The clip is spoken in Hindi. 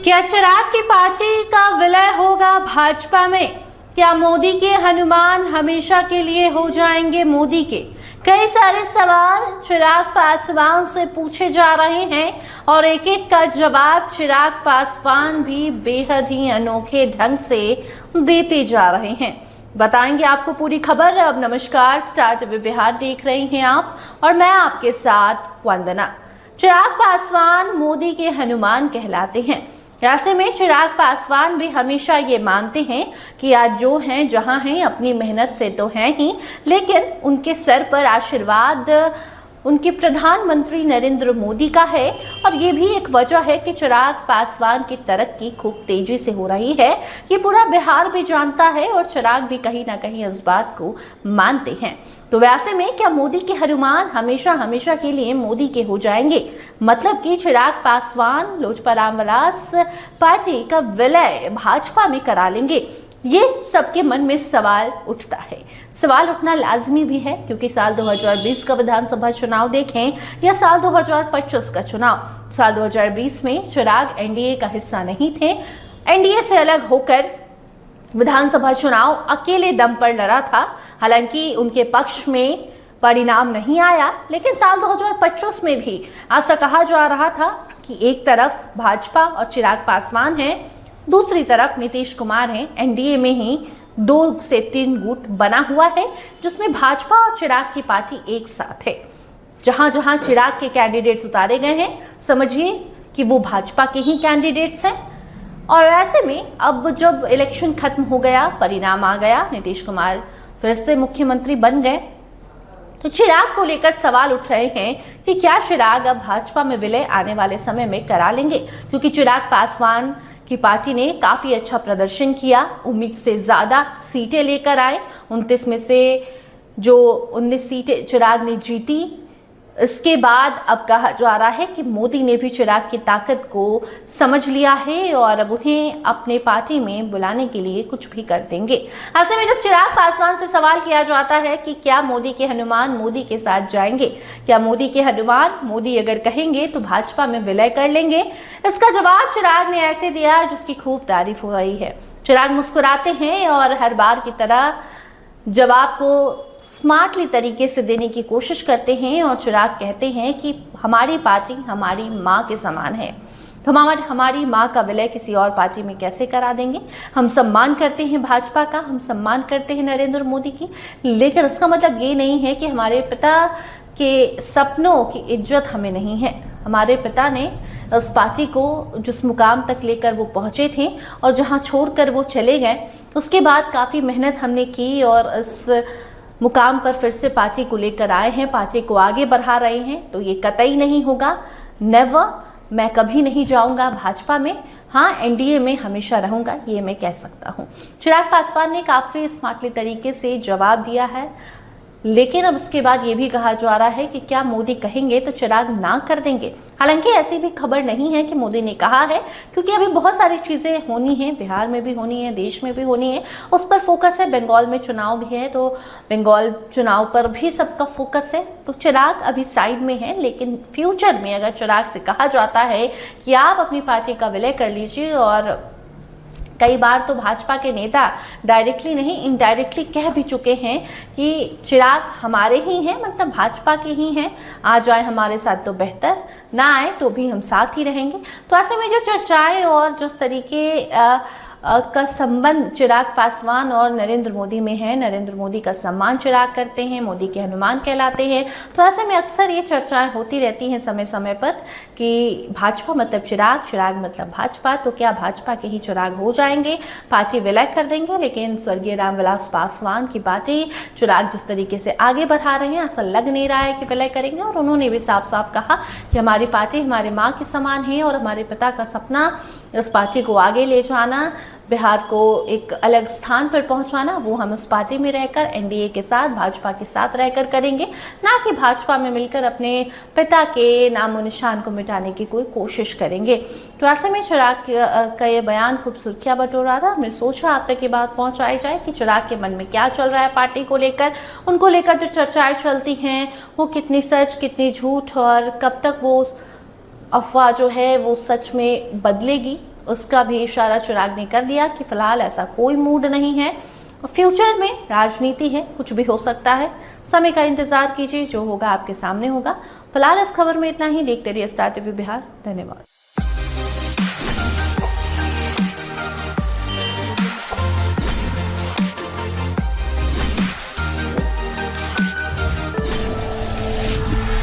क्या चिराग की पार्टी का विलय होगा भाजपा में? क्या मोदी के हनुमान हमेशा के लिए हो जाएंगे मोदी के? कई सारे सवाल चिराग पासवान से पूछे जा रहे हैं और एक एक का जवाब चिराग पासवान भी बेहद ही अनोखे ढंग से देते जा रहे हैं। बताएंगे आपको पूरी खबर। अब नमस्कार, स्टार टीवी बिहार देख रहे हैं आप और मैं आपके साथ वंदना। चिराग पासवान मोदी के हनुमान कहलाते हैं। ऐसे में चिराग पासवान भी हमेशा ये मानते हैं कि आज जो हैं जहां हैं अपनी मेहनत से तो हैं ही, लेकिन उनके सर पर आशीर्वाद उनके प्रधानमंत्री नरेंद्र मोदी का है। और ये भी एक वजह है कि चिराग पासवान की तरक्की खूब तेजी से हो रही है। ये पूरा बिहार भी जानता है और चिराग भी कहीं ना कहीं इस बात को मानते हैं। तो वैसे में क्या मोदी के हनुमान हमेशा के लिए मोदी के हो जाएंगे? मतलब कि चिराग पासवान लोजपा रामविलास पार्टी का विलय भाजपा में करा लेंगे? ये सबके मन में सवाल उठता है। सवाल उठना लाजमी भी है क्योंकि साल 2020 का विधानसभा चुनाव देखें या साल 2025 का चुनाव, साल 2020 में चिराग एनडीए का हिस्सा नहीं थे। एनडीए से अलग होकर विधानसभा चुनाव अकेले दम पर लड़ा था। हालांकि उनके पक्ष में परिणाम नहीं आया, लेकिन साल 2025 में भी ऐसा कहा जा रहा था कि एक तरफ भाजपा और चिराग पासवान है, दूसरी तरफ नीतीश कुमार हैं। एनडीए में ही 2 से 3 गुट बना हुआ है जिसमें भाजपा और चिराग की पार्टी एक साथ है। जहां जहां चिराग के कैंडिडेट्स उतारे गए हैं, समझिए कि वो भाजपा के ही कैंडिडेट्स हैं। और ऐसे में अब जब इलेक्शन खत्म हो गया, परिणाम आ गया, नीतीश कुमार फिर से मुख्यमंत्री बन गए, तो चिराग को लेकर सवाल उठ रहे हैं कि क्या चिराग अब भाजपा में विलय आने वाले समय में करा लेंगे? क्योंकि चिराग पासवान की पार्टी ने काफी अच्छा प्रदर्शन किया, उम्मीद से ज्यादा सीटें लेकर आए। 29 में से जो 19 सीटें चिराग ने जीती। इसके बाद अब कहा जा रहा है कि मोदी ने भी चिराग की ताकत को समझ लिया है और अब उन्हें अपने पार्टी में बुलाने के लिए कुछ भी कर देंगे। ऐसे में जब चिराग पासवान से सवाल किया जाता है कि क्या मोदी के हनुमान मोदी के साथ जाएंगे, क्या मोदी के हनुमान मोदी अगर कहेंगे तो भाजपा में विलय कर लेंगे, इसका जवाब चिराग ने ऐसे दिया जिसकी खूब तारीफ हो रही है। चिराग मुस्कुराते हैं और हर बार की तरह जवाब को स्मार्टली तरीके से देने की कोशिश करते हैं और चिराग कहते हैं कि हमारी पार्टी हमारी माँ के समान है, तो हमारी माँ का विलय किसी और पार्टी में कैसे करा देंगे? हम सम्मान करते हैं भाजपा का, हम सम्मान करते हैं नरेंद्र मोदी की, लेकिन इसका मतलब ये नहीं है कि हमारे पिता के सपनों की इज्जत हमें नहीं है। हमारे पिता ने उस पार्टी को जिस मुकाम तक लेकर वो पहुंचे थे और जहां छोड़कर वो चले गए, उसके बाद काफ़ी मेहनत हमने की और इस मुकाम पर फिर से पार्टी को लेकर आए हैं, पार्टी को आगे बढ़ा रहे हैं। तो ये कतई नहीं होगा, नेवर, मैं कभी नहीं जाऊंगा भाजपा में। हाँ, एनडीए में हमेशा रहूंगा, ये मैं कह सकता हूँ। चिराग पासवान ने काफ़ी स्मार्टली तरीके से जवाब दिया है, लेकिन अब इसके बाद ये भी कहा जा रहा है कि क्या मोदी कहेंगे तो चिराग ना कर देंगे? हालांकि ऐसी भी खबर नहीं है कि मोदी ने कहा है, क्योंकि अभी बहुत सारी चीज़ें होनी हैं, बिहार में भी होनी है, देश में भी होनी है, उस पर फोकस है। बंगाल में चुनाव भी है, तो बंगाल चुनाव पर भी सबका फोकस है। तो चिराग अभी साइड में है, लेकिन फ्यूचर में अगर चिराग से कहा जाता है कि आप अपनी पार्टी का विलय कर लीजिए, और कई बार तो भाजपा के नेता डायरेक्टली नहीं इनडायरेक्टली कह भी चुके हैं कि चिराग हमारे ही हैं, मतलब भाजपा के ही हैं, आ जाए हमारे साथ तो बेहतर, ना आए तो भी हम साथ ही रहेंगे। तो ऐसे में जो चर्चाएं और जिस तरीके का संबंध चिराग पासवान और नरेंद्र मोदी में है, नरेंद्र मोदी का सम्मान चिराग करते हैं, मोदी के हनुमान कहलाते हैं। तो ऐसे में अक्सर ये चर्चाएं होती रहती हैं समय समय पर कि भाजपा मतलब चिराग, चिराग मतलब भाजपा, तो क्या भाजपा के ही चिराग हो जाएंगे, पार्टी विलय कर देंगे? लेकिन स्वर्गीय रामविलास पासवान की पार्टी चिराग जिस तरीके से आगे बढ़ा रहे हैं, ऐसा लग नहीं रहा है कि विलय करेंगे। और उन्होंने भी साफ साफ कहा कि हमारी पार्टी हमारे माँ के समान है और हमारे पिता का सपना इस पार्टी को आगे ले जाना, बिहार को एक अलग स्थान पर पहुंचाना, वो हम उस पार्टी में रहकर एनडीए के साथ, भाजपा के साथ रहकर करेंगे, ना कि भाजपा में मिलकर अपने पिता के नामो निशान को मिटाने की कोई कोशिश करेंगे। तो ऐसे में चिराग का ये बयान खूब सुर्खियां बटोरा था। हमने सोचा आप तक ये बात पहुंचाई जाए कि चिराग के मन में क्या चल रहा है पार्टी को लेकर, उनको लेकर जो चर्चाएं चलती हैं वो कितनी सच कितनी झूठ और कब तक वो अफवाह जो है वो सच में बदलेगी, उसका भी इशारा चिराग ने कर दिया कि फिलहाल ऐसा कोई मूड नहीं है, फ्यूचर में राजनीति है, कुछ भी हो सकता है, समय का इंतजार कीजिए, जो होगा आपके सामने होगा। फिलहाल इस खबर में इतना ही। देखते रहिए स्टार टीवी बिहार। धन्यवाद।